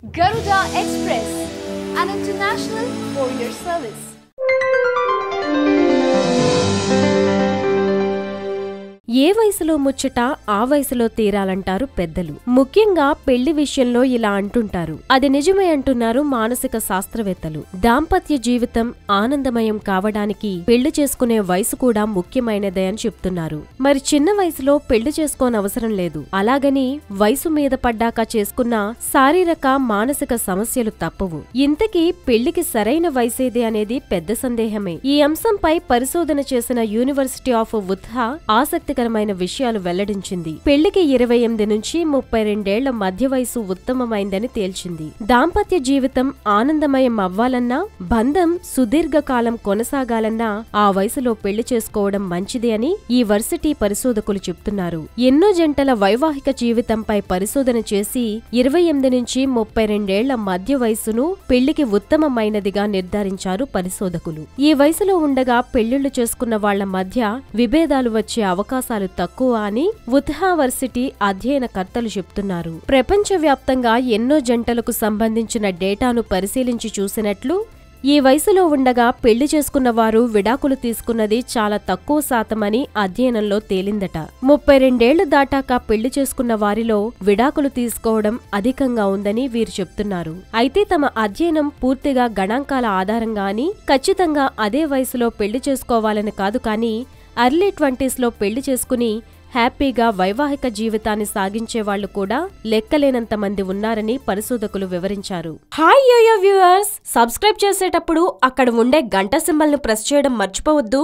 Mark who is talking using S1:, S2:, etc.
S1: Garuda Express, an international courier service.
S2: ఏ వయసులో ముచ్చట ఆ వయసులో తీరాలంటారు పెద్దలు. ముఖ్యంగా పెళ్లి విషయంలో ఇలా అంటుంటారు. అది నిజమే అంటున్నారు మానసిక శాస్త్రవేత్తలు. దాంపత్య జీవితం ఆనందమయం కావడానికి పెళ్లి చేసుకునే వయసు కూడా ముఖ్యమైనదే అని చెప్తున్నారు. మరి చిన్న వయసులో పెళ్లి చేసుకోనవసరం లేదు. అలాగని వయసు మీద పడ్డాక చేసుకున్న శారీరక మానసిక సమస్యలు తప్పవు. ఇంతకీ పెళ్లికి సరైన వయసేదే అనేది పెద్ద సందేహమే. ఈ అంశంపై పరిశోధన చేసిన యూనివర్సిటీ ఆఫ్ ఉత్హా ఆసక్తికరమైన విషయాలు వెల్లడించింది. పెళ్లికి 28 నుంచి 32 మధ్య వయసు ఉత్తమమైందని తేల్చింది. దాంపత్య జీవితం ఆనందమయం అవ్వాలన్నా, బంధం సుదీర్ఘకాలం కొనసాగాలన్నా ఆ వయసులో పెళ్లి చేసుకోవడం మంచిది అని ఈ వర్సిటీ పరిశోధకులు చెప్తున్నారు. ఎన్నో జంటల వైవాహిక జీవితంపై పరిశోధన చేసి 28 నుంచి 32 మధ్య వయసును పెళ్లికి ఉత్తమమైనదిగా నిర్ధారించారు పరిశోధకులు. ఈ వయసులో ఉండగా పెళ్లిళ్లు చేసుకున్న వాళ్ల మధ్య విభేదాలు వచ్చే అవకాశాలు తక్కువ అని ఉత్హా వర్సిటీ అధ్యయనకర్తలు చెప్తున్నారు. ప్రపంచవ్యాప్తంగా ఎన్నో జంటలకు సంబంధించిన డేటాను పరిశీలించి చూసినట్లు ఈ వయసులో ఉండగా పెళ్లి చేసుకున్న వారు విడాకులు తీసుకున్నది చాలా తక్కువ శాతమని అధ్యయనంలో తేలిందట. 32 దాటాక పెళ్లి చేసుకున్న వారిలో విడాకులు తీసుకోవడం అధికంగా ఉందని వీరు చెప్తున్నారు. అయితే తమ అధ్యయనం పూర్తిగా గణాంకాల ఆధారంగా అని, ఖచ్చితంగా అదే వయసులో పెళ్లి చేసుకోవాలని కాదు, కానీ ఎర్లీ 20s పెళ్లి చేసుకుని హ్యాపీగా వైవాహిక జీవితాన్ని సాగించే వాళ్లు కూడా లెక్కలేనంత మంది ఉన్నారని పరిశోధకులు వివరించారు. హాయ్ యోయో వ్యూవర్స్, సబ్స్క్రైబ్ చేసేటప్పుడు అక్కడ ఉండే గంట సింబల్ ను ప్రెస్ చేయడం మర్చిపోవద్దు.